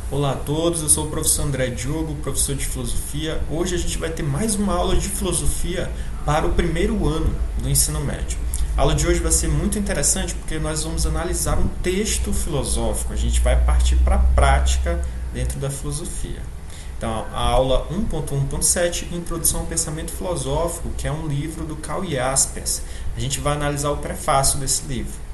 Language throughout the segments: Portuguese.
Olá a todos, eu sou o professor André Diogo, professor de filosofia. Hoje a gente vai ter mais uma aula de filosofia para o primeiro ano do ensino médio. A aula de hoje vai ser muito interessante porque nós vamos analisar um texto filosófico. A gente vai partir para a prática dentro da filosofia. Então, a aula 1.1.7, Introdução ao Pensamento Filosófico, que é um livro do Karl Jaspers. A gente vai analisar o prefácio desse livro.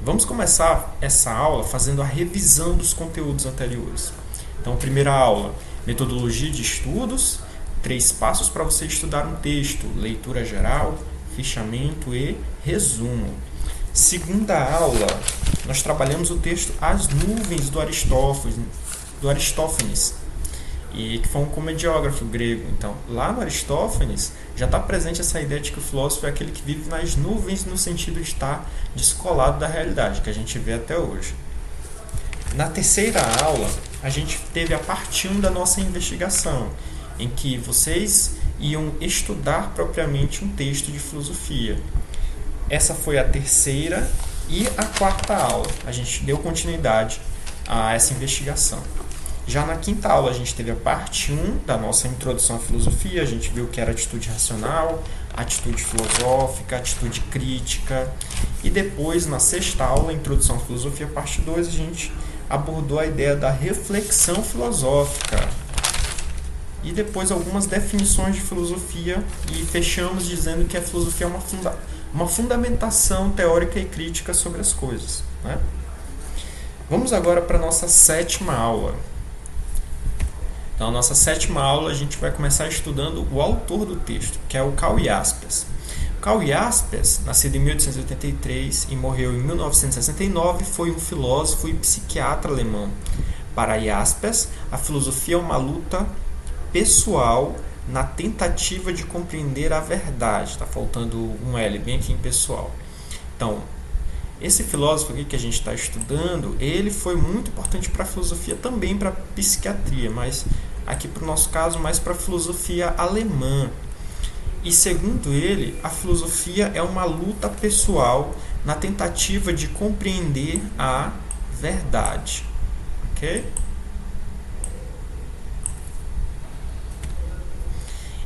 Vamos começar essa aula fazendo a revisão dos conteúdos anteriores. Então, primeira aula, metodologia de estudos, 3 passos para você estudar um texto, leitura geral, fichamento e resumo. Segunda aula, nós trabalhamos o texto As Nuvens do Aristófanes, e que foi um comediógrafo grego. Então, lá no Aristófanes, já está presente essa ideia de que o filósofo é aquele que vive nas nuvens no sentido de estar descolado da realidade, que a gente vê até hoje. Na terceira aula, a gente teve a parte 1 da nossa investigação, em que vocês iam estudar propriamente um texto de filosofia. Essa foi a terceira e a quarta aula. A gente deu continuidade a essa investigação. Já na quinta aula, a gente teve a parte 1 da nossa introdução à filosofia. A gente viu que era atitude racional, atitude filosófica, atitude crítica. E depois, na sexta aula, introdução à filosofia, parte 2, a gente abordou a ideia da reflexão filosófica. E depois algumas definições de filosofia e fechamos dizendo que a filosofia é uma fundamentação teórica e crítica sobre as coisas, né? Vamos agora para a nossa sétima aula. Então, na nossa sétima aula, a gente vai começar estudando o autor do texto, que é o Karl Jaspers. Karl Jaspers, nascido em 1883 e morreu em 1969, foi um filósofo e psiquiatra alemão. Para Jaspers, a filosofia é uma luta pessoal na tentativa de compreender a verdade. Está faltando um L bem aqui em pessoal. Então, esse filósofo aqui que a gente está estudando, ele foi muito importante para a filosofia, também para a psiquiatria, mas aqui para o nosso caso, mais para a filosofia alemã. E segundo ele, a filosofia é uma luta pessoal na tentativa de compreender a verdade. Ok?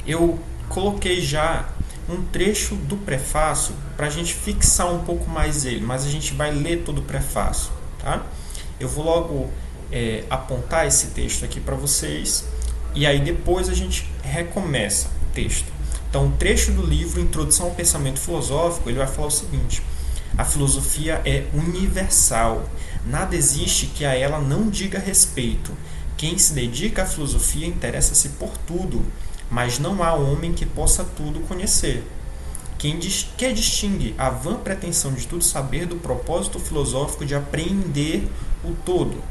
Eu coloquei já um trecho do prefácio para a gente fixar um pouco mais ele, mas a gente vai ler todo o prefácio, tá? Eu vou logo apontar esse texto aqui para vocês e aí depois a gente recomeça o texto. Então, o trecho do livro Introdução ao Pensamento Filosófico, ele vai falar o seguinte: a filosofia é universal, nada existe que a ela não diga respeito. Quem se dedica à filosofia interessa-se por tudo, mas não há homem que possa tudo conhecer. Que distingue a vã pretensão de tudo saber do propósito filosófico de apreender o todo.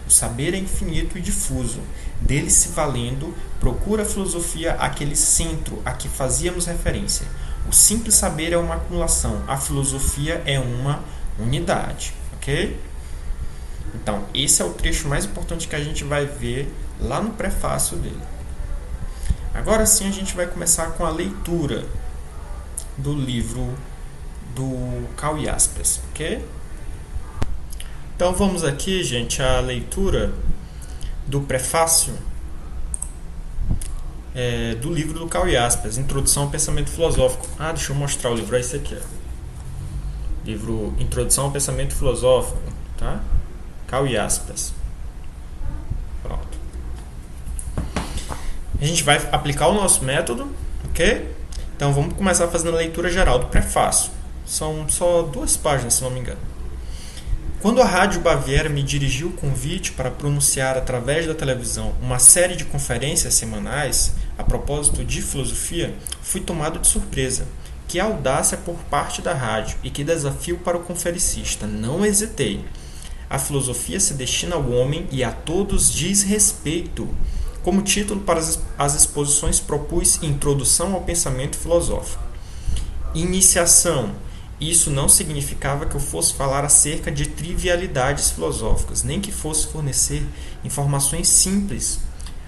O saber é infinito e difuso. Dele se valendo, procura a filosofia aquele centro a que fazíamos referência. O simples saber é uma acumulação, a filosofia é uma unidade. Ok? Então, esse é o trecho mais importante que a gente vai ver lá no prefácio dele. Agora sim a gente vai começar com a leitura do livro do Karl Jaspers, ok? Então vamos aqui, gente, à leitura do prefácio do livro do Karl Jaspers, Introdução ao Pensamento Filosófico. Deixa eu mostrar o livro, é esse aqui. Livro Introdução ao Pensamento Filosófico, tá? Karl Jaspers. Pronto. A gente vai aplicar o nosso método, ok? Então vamos começar fazendo a leitura geral do prefácio. São só 2 páginas, se não me engano. Quando a Rádio Baviera me dirigiu o convite para pronunciar através da televisão uma série de conferências semanais a propósito de filosofia, fui tomado de surpresa. Que audácia por parte da rádio e que desafio para o conferencista. Não hesitei. A filosofia se destina ao homem e a todos diz respeito. Como título para as exposições propus Introdução ao Pensamento Filosófico. Iniciação. Isso não significava que eu fosse falar acerca de trivialidades filosóficas, nem que fosse fornecer informações simples,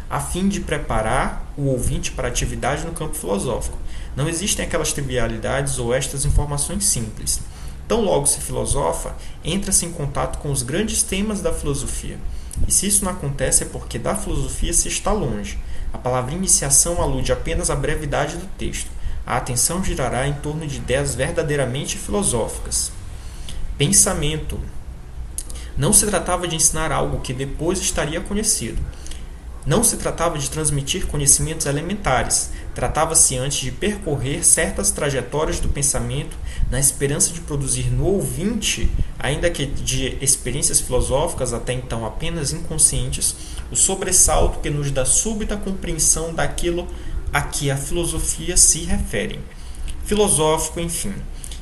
a fim de preparar o ouvinte para a atividade no campo filosófico. Não existem aquelas trivialidades ou estas informações simples. Tão logo se filosofa, entra-se em contato com os grandes temas da filosofia. E se isso não acontece é porque da filosofia se está longe. A palavra iniciação alude apenas à brevidade do texto. A atenção girará em torno de ideias verdadeiramente filosóficas. Pensamento. Não se tratava de ensinar algo que depois estaria conhecido. Não se tratava de transmitir conhecimentos elementares. Tratava-se antes de percorrer certas trajetórias do pensamento na esperança de produzir no ouvinte, ainda que de experiências filosóficas até então apenas inconscientes, o sobressalto que nos dá súbita compreensão daquilo a que a filosofia se refere. Filosófico, enfim.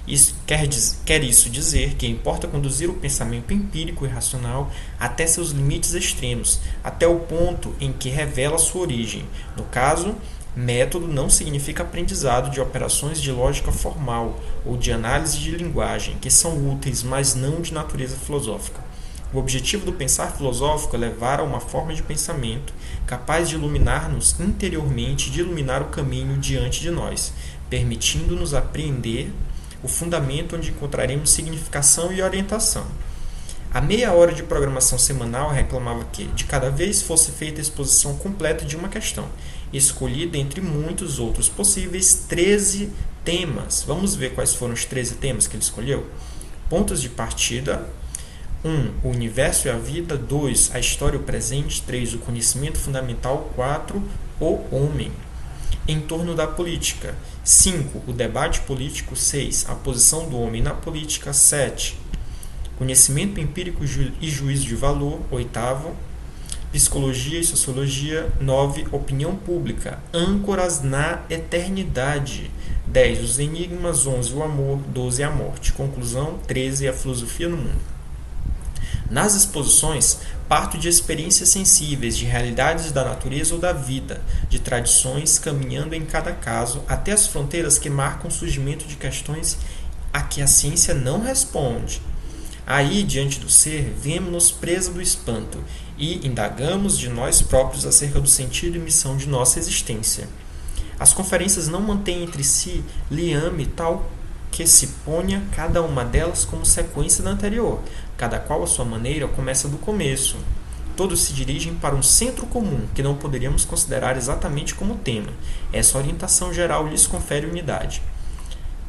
Isso quer isso dizer que importa conduzir o pensamento empírico e racional até seus limites extremos, até o ponto em que revela sua origem. No caso, método não significa aprendizado de operações de lógica formal ou de análise de linguagem, que são úteis, mas não de natureza filosófica. O objetivo do pensar filosófico é levar a uma forma de pensamento capaz de iluminar-nos interiormente, de iluminar o caminho diante de nós, permitindo-nos apreender o fundamento onde encontraremos significação e orientação. A meia hora de programação semanal reclamava que, de cada vez, fosse feita a exposição completa de uma questão, escolhida entre muitos outros possíveis 13 temas. Vamos ver quais foram os 13 temas que ele escolheu? Pontos de partida. 1. O universo e a vida. 2. A história e o presente. 3. O conhecimento fundamental. 4. O homem. Em torno da política. 5. O debate político. 6. A posição do homem na política. 7. Conhecimento empírico e juízo de valor. 8. Psicologia e sociologia. 9. Opinião pública. Âncoras na eternidade. 10. Os enigmas. 11. O amor. 12. A morte. Conclusão. 13. A filosofia no mundo. Nas exposições, parto de experiências sensíveis, de realidades da natureza ou da vida, de tradições, caminhando em cada caso até as fronteiras que marcam o surgimento de questões a que a ciência não responde. Aí, diante do ser, vemo-nos presa do espanto e indagamos de nós próprios acerca do sentido e missão de nossa existência. As conferências não mantêm entre si liame tal que se ponha cada uma delas como sequência da anterior, cada qual à sua maneira começa do começo. Todos se dirigem para um centro comum, que não poderíamos considerar exatamente como tema. Essa orientação geral lhes confere unidade.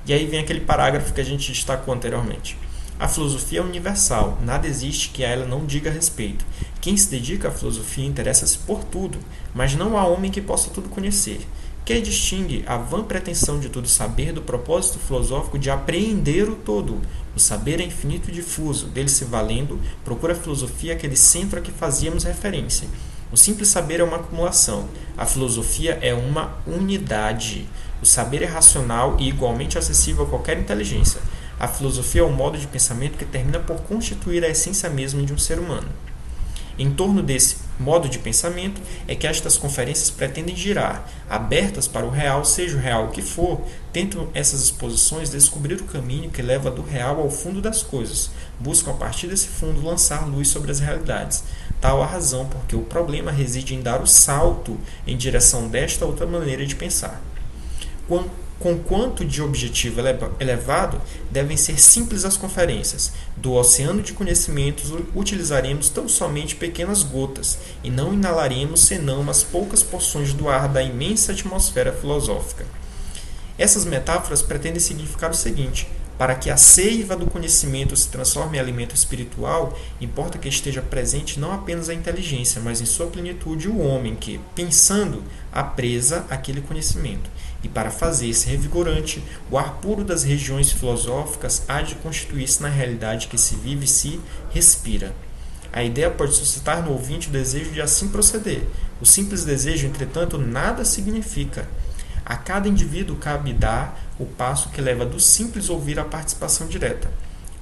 E aí vem aquele parágrafo que a gente destacou anteriormente. A filosofia é universal, nada existe que a ela não diga respeito. Quem se dedica à filosofia interessa-se por tudo, mas não há homem que possa tudo conhecer. Que distingue a vã pretensão de tudo saber do propósito filosófico de apreender o todo. O saber é infinito e difuso, dele se valendo, procura a filosofia aquele centro a que fazíamos referência. O simples saber é uma acumulação, a filosofia é uma unidade. O saber é racional e igualmente acessível a qualquer inteligência. A filosofia é um modo de pensamento que termina por constituir a essência mesma de um ser humano. Em torno desse modo de pensamento é que estas conferências pretendem girar, abertas para o real, seja o real o que for. Tentam essas exposições descobrir o caminho que leva do real ao fundo das coisas, buscam a partir desse fundo lançar luz sobre as realidades. Tal a razão porque o problema reside em dar o salto em direção desta outra maneira de pensar. Com quanto de objetivo elevado, devem ser simples as conferências. Do oceano de conhecimentos utilizaremos tão somente pequenas gotas, e não inalaremos senão umas poucas porções do ar da imensa atmosfera filosófica. Essas metáforas pretendem significar o seguinte: para que a seiva do conhecimento se transforme em alimento espiritual, importa que esteja presente não apenas a inteligência, mas em sua plenitude o homem que, pensando, apresa aquele conhecimento. E para fazer-se revigorante, o ar puro das regiões filosóficas há de constituir-se na realidade que se vive e se respira. A ideia pode suscitar no ouvinte o desejo de assim proceder. O simples desejo, entretanto, nada significa. A cada indivíduo cabe dar o passo que leva do simples ouvir à participação direta.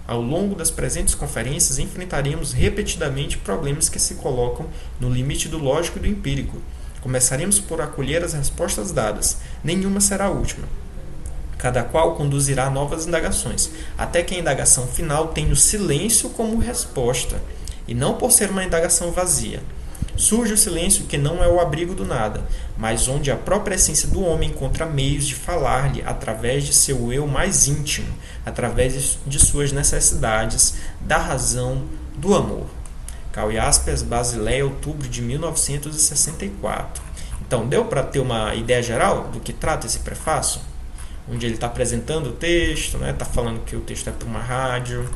Ao longo das presentes conferências, enfrentaremos repetidamente problemas que se colocam no limite do lógico e do empírico. Começaremos por acolher as respostas dadas. Nenhuma será a última. Cada qual conduzirá a novas indagações, até que a indagação final tenha o silêncio como resposta, e não por ser uma indagação vazia. Surge o silêncio que não é o abrigo do nada, mas onde a própria essência do homem encontra meios de falar-lhe através de seu eu mais íntimo, através de suas necessidades, da razão, do amor. Karl Jaspers, Basileia, outubro de 1964. Então, deu para ter uma ideia geral do que trata esse prefácio? Onde ele está apresentando o texto, está falando que o texto é para uma rádio.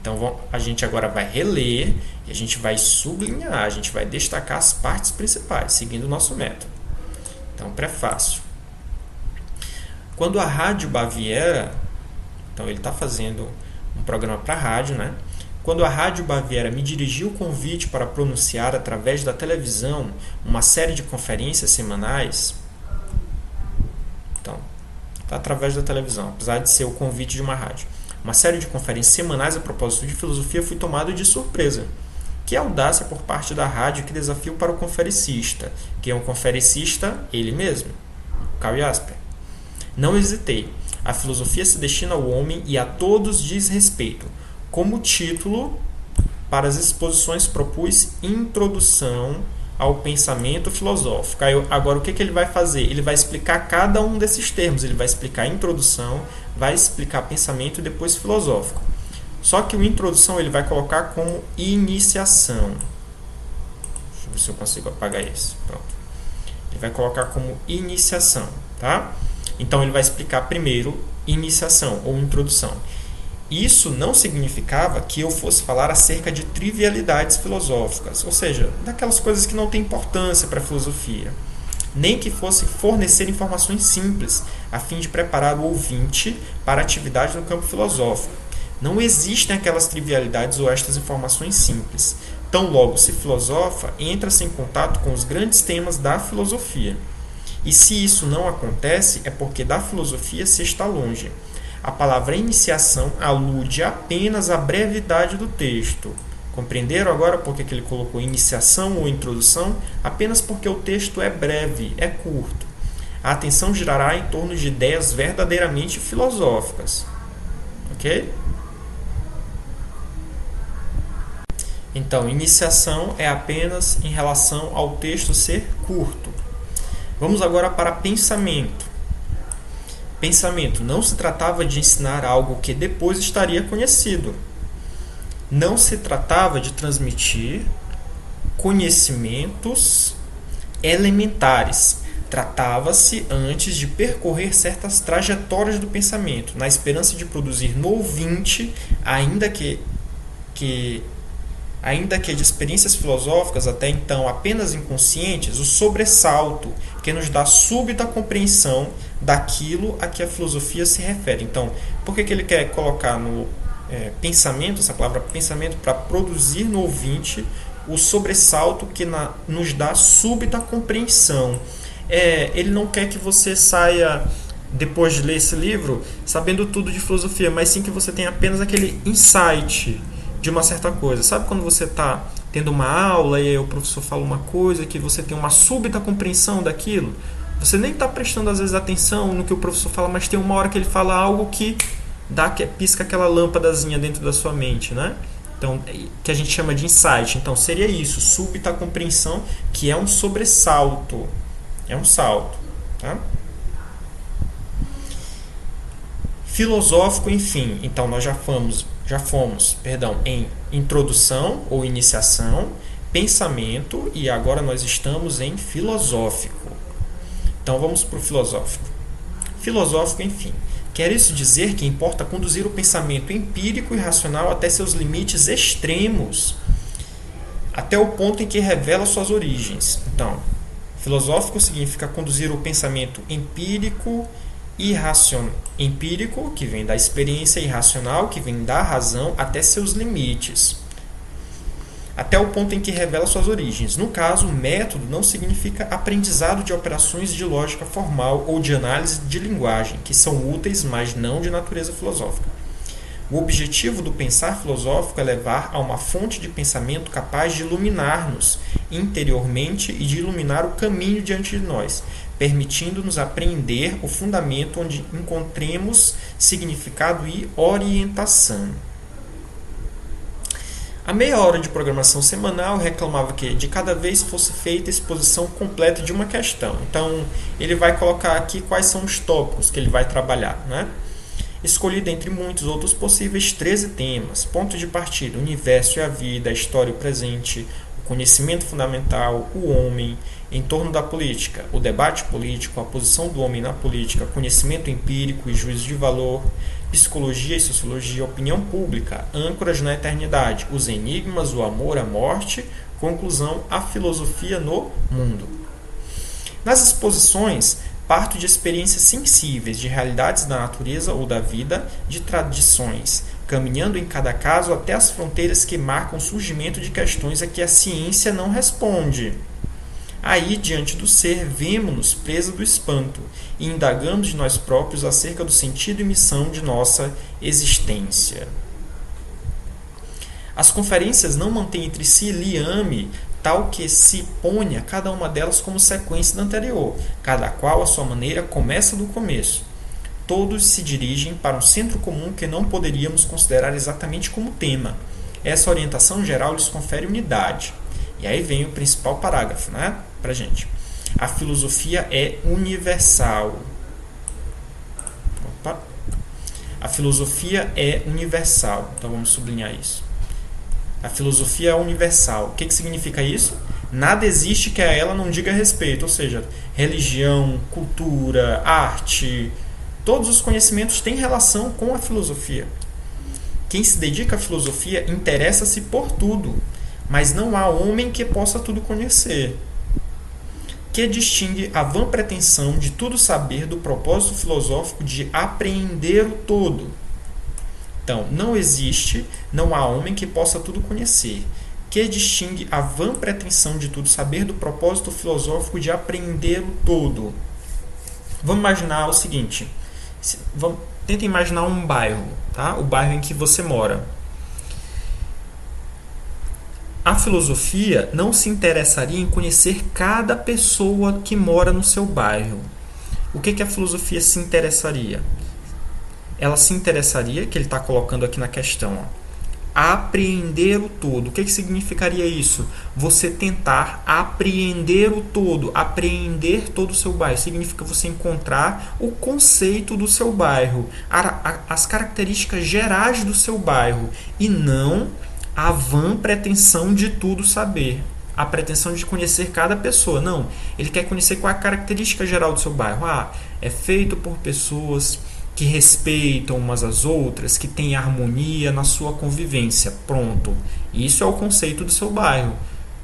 Então, a gente agora vai reler e a gente vai sublinhar, a gente vai destacar as partes principais, seguindo o nosso método. Então, prefácio. Quando a Rádio Baviera, então ele está fazendo um programa para a rádio, Quando a Rádio Baviera me dirigiu o convite para pronunciar através da televisão uma série de conferências semanais, então, está através da televisão, apesar de ser o convite de uma rádio. Uma série de conferências semanais a propósito de filosofia, fui tomado de surpresa. Que audácia por parte da rádio, que desafio para o conferencista. Quem é um conferencista? Ele mesmo, Karl Jaspers. Não hesitei. A filosofia se destina ao homem e a todos diz respeito. Como título para as exposições propus Introdução ao Pensamento Filosófico. Agora, o que ele vai fazer? Ele vai explicar cada um desses termos. Ele vai explicar introdução, vai explicar pensamento e depois filosófico. Só que o introdução ele vai colocar como iniciação. Deixa eu ver se eu consigo apagar isso. Pronto. Ele vai colocar como iniciação, tá? Então, ele vai explicar primeiro iniciação ou introdução. Isso não significava que eu fosse falar acerca de trivialidades filosóficas, ou seja, daquelas coisas que não têm importância para a filosofia, nem que fosse fornecer informações simples, a fim de preparar o ouvinte para a atividade no campo filosófico. Não existem aquelas trivialidades ou estas informações simples. Tão logo se filosofa, entra-se em contato com os grandes temas da filosofia. E se isso não acontece, é porque da filosofia se está longe. A palavra iniciação alude apenas à brevidade do texto. Compreenderam agora por que ele colocou iniciação ou introdução? Apenas porque o texto é breve, é curto. A atenção girará em torno de ideias verdadeiramente filosóficas. Ok? Então, iniciação é apenas em relação ao texto ser curto. Vamos agora para pensamento. Pensamento não se tratava de ensinar algo que depois estaria conhecido. Não se tratava de transmitir conhecimentos elementares. Tratava-se antes de percorrer certas trajetórias do pensamento, na esperança de produzir no ouvinte, ainda que de experiências filosóficas até então apenas inconscientes, o sobressalto que nos dá súbita compreensão daquilo a que a filosofia se refere. Então, por que ele quer colocar no pensamento, essa palavra pensamento, para produzir no ouvinte o sobressalto que nos dá súbita compreensão? Ele não quer que você saia, depois de ler esse livro, sabendo tudo de filosofia, mas sim que você tenha apenas aquele insight de uma certa coisa. Sabe quando você está tendo uma aula e aí o professor fala uma coisa que você tem uma súbita compreensão daquilo? Você nem está prestando às vezes atenção no que o professor fala, mas tem uma hora que ele fala algo que pisca aquela lâmpadazinha dentro da sua mente, Então, que a gente chama de insight. Então, seria isso, súbita compreensão, que é um sobressalto. É um salto, tá? Filosófico, enfim. Então, nós já fomos em introdução ou iniciação, pensamento, e agora nós estamos em filosófico. Então vamos para o filosófico. Filosófico, enfim. Quer isso dizer que importa conduzir o pensamento empírico e racional até seus limites extremos, até o ponto em que revela suas origens. Então, filosófico significa conduzir o pensamento empírico, empírico, que vem da experiência, irracional, que vem da razão, até seus limites, até o ponto em que revela suas origens. No caso, método não significa aprendizado de operações de lógica formal ou de análise de linguagem, que são úteis, mas não de natureza filosófica. O objetivo do pensar filosófico é levar a uma fonte de pensamento capaz de iluminar-nos interiormente e de iluminar o caminho diante de nós, permitindo-nos apreender o fundamento onde encontremos significado e orientação. A meia hora de programação semanal reclamava que de cada vez fosse feita a exposição completa de uma questão. Então, ele vai colocar aqui quais são os tópicos que ele vai trabalhar, né? Escolhido entre muitos outros possíveis 13 temas: ponto de partida, o universo e a vida, a história e o presente, o conhecimento fundamental, o homem, em torno da política, o debate político, a posição do homem na política, conhecimento empírico e juízo de valor, psicologia e sociologia, opinião pública, âncoras na eternidade, os enigmas, o amor, a morte, conclusão, a filosofia no mundo. Nas exposições, parto de experiências sensíveis, de realidades da natureza ou da vida, de tradições, caminhando em cada caso até as fronteiras que marcam o surgimento de questões a que a ciência não responde. Aí, diante do ser, vemo-nos presa do espanto e indagamos de nós próprios acerca do sentido e missão de nossa existência. As conferências não mantêm entre si liame tal que se ponha cada uma delas como sequência da anterior, cada qual à sua maneira começa do começo. Todos se dirigem para um centro comum que não poderíamos considerar exatamente como tema. Essa orientação geral lhes confere unidade. E aí vem o principal parágrafo, né, pra gente. A filosofia é universal. Opa. A filosofia é universal. Então vamos sublinhar isso. A filosofia é universal. O que significa isso? Nada existe que a ela não diga respeito, ou seja, religião, cultura, arte, todos os conhecimentos têm relação com a filosofia. Quem se dedica à filosofia interessa-se por tudo, mas não há homem que possa tudo conhecer. Que distingue a vã pretensão de tudo saber do propósito filosófico de apreender o todo. Então, não há homem que possa tudo conhecer. Que distingue a vã pretensão de tudo saber do propósito filosófico de apreender o todo. Vamos imaginar o seguinte. Tenta imaginar um bairro, tá? O bairro em que você mora. A filosofia não se interessaria em conhecer cada pessoa que mora no seu bairro. O que a filosofia se interessaria? Ela se interessaria, que ele está colocando aqui na questão, apreender o todo. O que significaria isso? Você tentar apreender o todo, apreender todo o seu bairro. Significa você encontrar o conceito do seu bairro, as características gerais do seu bairro, e não a vã pretensão de tudo saber, a pretensão de conhecer cada pessoa. Não, ele quer conhecer qual é a característica geral do seu bairro. É feito por pessoas que respeitam umas às outras, que têm harmonia na sua convivência. Pronto. Isso é o conceito do seu bairro.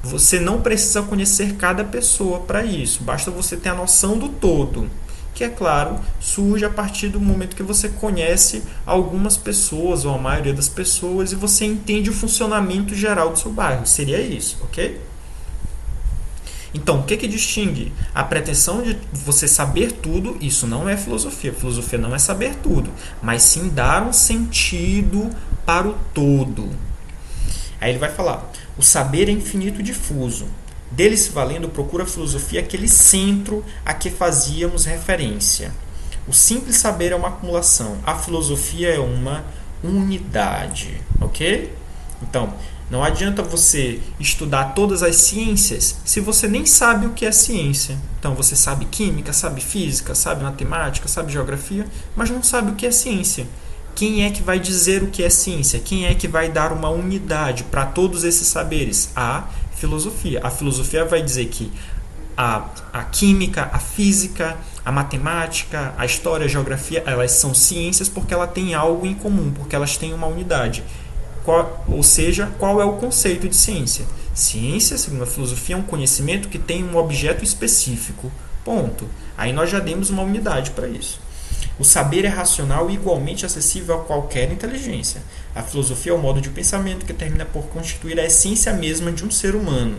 Você não precisa conhecer cada pessoa para isso. Basta você ter a noção do todo. Que, é claro, surge a partir do momento que você conhece algumas pessoas, ou a maioria das pessoas, e você entende o funcionamento geral do seu bairro. Seria isso, ok? Então, o que distingue a pretensão de você saber tudo? Isso não é filosofia. Filosofia não é saber tudo, mas sim dar um sentido para o todo. Aí ele vai falar: o saber é infinito e difuso. Dele se valendo, procura a filosofia aquele centro a que fazíamos referência. O simples saber é uma acumulação. A filosofia é uma unidade. Ok? Então, não adianta você estudar todas as ciências se você nem sabe o que é ciência. Então, você sabe química, sabe física, sabe matemática, sabe geografia, mas não sabe o que é ciência. Quem é que vai dizer o que é ciência? Quem é que vai dar uma unidade para todos esses saberes? A filosofia. A filosofia vai dizer que a química, a física, a matemática, a história, a geografia, elas são ciências porque elas têm algo em comum, porque elas têm uma unidade. Ou seja, qual é o conceito de ciência? Ciência, segundo a filosofia, é um conhecimento que tem um objeto específico. Ponto. Aí nós já demos uma unidade para isso. O saber é racional e igualmente acessível a qualquer inteligência. A filosofia é o modo de pensamento que termina por constituir a essência mesma de um ser humano.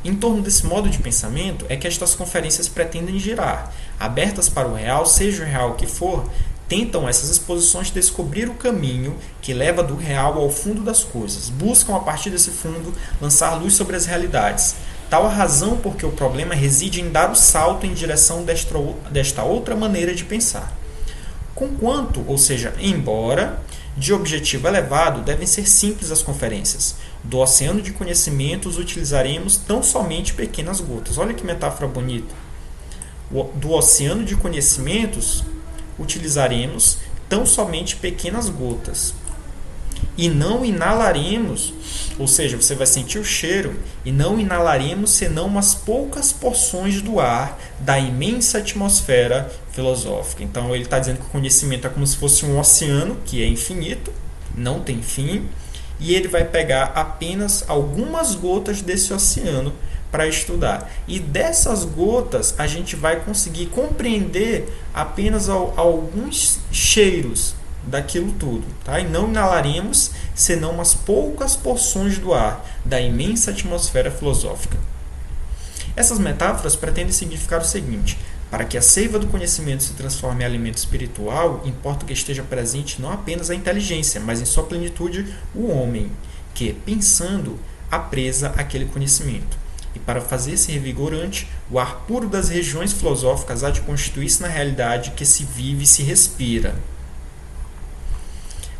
Em torno desse modo de pensamento é que estas conferências pretendem girar. Abertas para o real, seja o real que for, tentam essas exposições descobrir o caminho que leva do real ao fundo das coisas. Buscam, a partir desse fundo, lançar luz sobre as realidades. Tal a razão porque o problema reside em dar o salto em direção desta outra maneira de pensar. Conquanto, ou seja, embora, De objetivo elevado, devem ser simples as conferências. Do oceano de conhecimentos utilizaremos tão somente pequenas gotas. Olha que metáfora bonita. Do oceano de conhecimentos utilizaremos tão somente pequenas gotas. E não inalaremos, ou seja, você vai sentir o cheiro, e não inalaremos senão umas poucas porções do ar da imensa atmosfera filosófica. Então ele está dizendo que o conhecimento é como se fosse um oceano que é infinito, não tem fim, e ele vai pegar apenas algumas gotas desse oceano para estudar. E dessas gotas a gente vai conseguir compreender apenas alguns cheiros daquilo tudo, tá? E não inalaremos senão umas poucas porções do ar da imensa atmosfera filosófica. Essas metáforas pretendem significar o seguinte: para que a seiva do conhecimento se transforme em alimento espiritual, importa que esteja presente não apenas a inteligência, mas em sua plenitude o homem, que, pensando, apresa aquele conhecimento. E para fazer ser revigorante, o ar puro das regiões filosóficas há de constituir-se na realidade que se vive e se respira.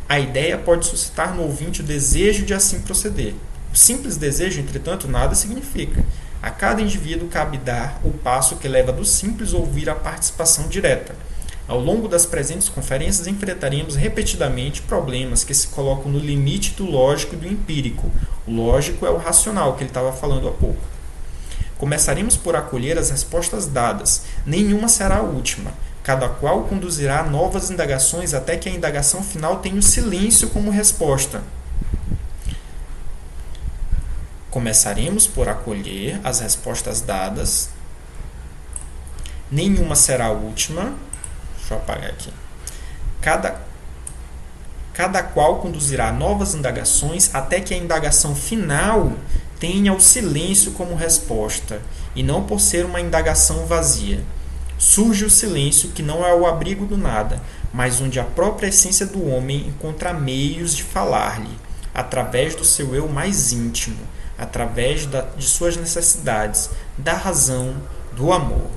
A ideia pode suscitar no ouvinte o desejo de assim proceder. O simples desejo, entretanto, nada significa. A cada indivíduo cabe dar o passo que leva do simples ouvir à participação direta. Ao longo das presentes conferências, enfrentaremos repetidamente problemas que se colocam no limite do lógico e do empírico. O lógico é o racional, que ele estava falando há pouco. Começaremos por acolher as respostas dadas. Nenhuma será a última. Cada qual conduzirá a novas indagações até que a indagação final tenha o silêncio como resposta. Começaremos por acolher as respostas dadas. Nenhuma será a última. Deixa eu apagar aqui. Cada qual conduzirá novas indagações até que a indagação final tenha o silêncio como resposta, e não por ser uma indagação vazia. Surge o silêncio, que não é o abrigo do nada, mas onde a própria essência do homem encontra meios de falar-lhe, através do seu eu mais íntimo, através de suas necessidades, da razão, do amor.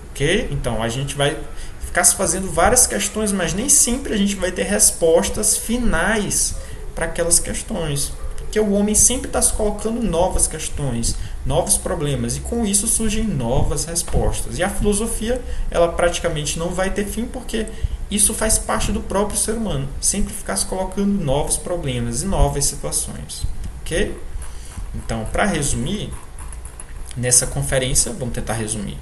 Ok? Então, a gente vai ficar se fazendo várias questões, mas nem sempre a gente vai ter respostas finais para aquelas questões. Porque o homem sempre está se colocando novas questões, novos problemas, e com isso surgem novas respostas. E a filosofia, ela praticamente não vai ter fim, porque isso faz parte do próprio ser humano, sempre ficar se colocando novos problemas e novas situações. Ok? Então, para resumir, nessa conferência, vamos tentar resumir.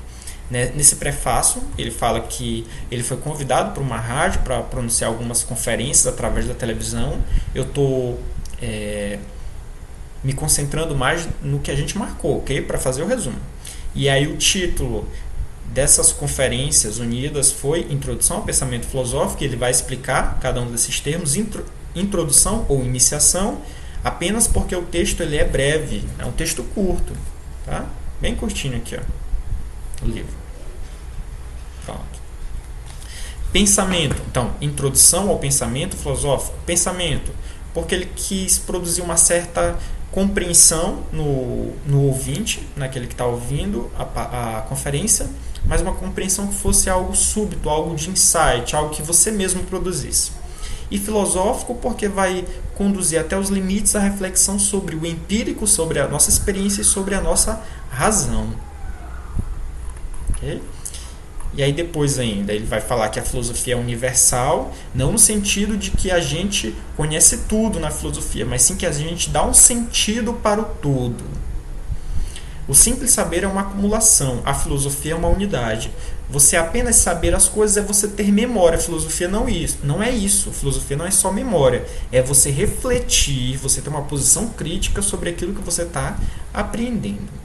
Nesse prefácio, ele fala que ele foi convidado para uma rádio para pronunciar algumas conferências através da televisão. Eu estou me concentrando mais no que a gente marcou, ok? Para fazer o resumo. E aí o título dessas conferências unidas foi Introdução ao Pensamento Filosófico. Ele vai explicar cada um desses termos, introdução ou iniciação, apenas porque o texto ele é breve, é um texto curto, tá? Bem curtinho aqui, ó, o livro. Pronto. Pensamento. Então, introdução ao pensamento filosófico. Pensamento, porque ele quis produzir uma certa compreensão no ouvinte, naquele que está ouvindo a conferência, mas uma compreensão que fosse algo súbito, algo de insight, algo que você mesmo produzisse. E filosófico, porque vai conduzir até os limites a reflexão sobre o empírico, sobre a nossa experiência e sobre a nossa razão. Ok? E aí depois ainda ele vai falar que a filosofia é universal, não no sentido de que a gente conhece tudo na filosofia, mas sim que a gente dá um sentido para o todo. O simples saber é uma acumulação, a filosofia é uma unidade. Você apenas saber as coisas é você ter memória. A filosofia não é isso. A filosofia não é só memória. É você refletir, você ter uma posição crítica sobre aquilo que você está apreendendo.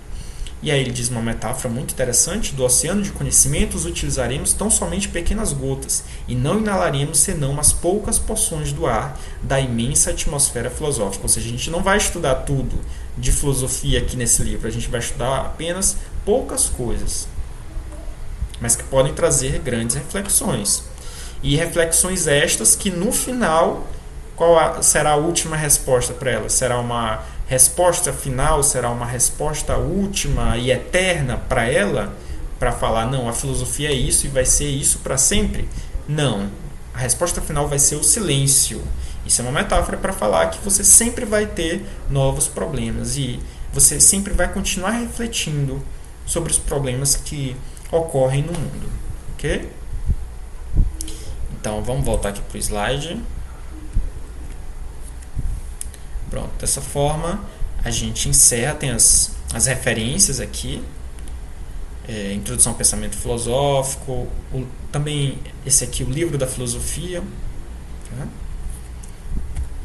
E aí ele diz uma metáfora muito interessante: do oceano de conhecimentos utilizaremos tão somente pequenas gotas, e não inalaremos senão umas poucas porções do ar da imensa atmosfera filosófica. Ou seja, a gente não vai estudar tudo de filosofia aqui nesse livro, a gente vai estudar apenas poucas coisas, mas que podem trazer grandes reflexões. E reflexões estas que no final, qual será a última resposta para elas? Será uma resposta final? Será uma resposta última e eterna para ela? Para falar, não, a filosofia é isso e vai ser isso para sempre? Não. A resposta final vai ser o silêncio. Isso é uma metáfora para falar que você sempre vai ter novos problemas e você sempre vai continuar refletindo sobre os problemas que ocorrem no mundo, ok? Então vamos voltar aqui para o slide. Pronto, dessa forma a gente encerra, tem as referências aqui, Introdução ao Pensamento Filosófico, também esse aqui, o Livro da Filosofia. Tá?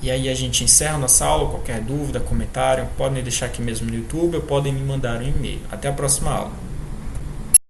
E aí a gente encerra nossa aula. Qualquer dúvida, comentário, podem deixar aqui mesmo no YouTube ou podem me mandar um e-mail. Até a próxima aula.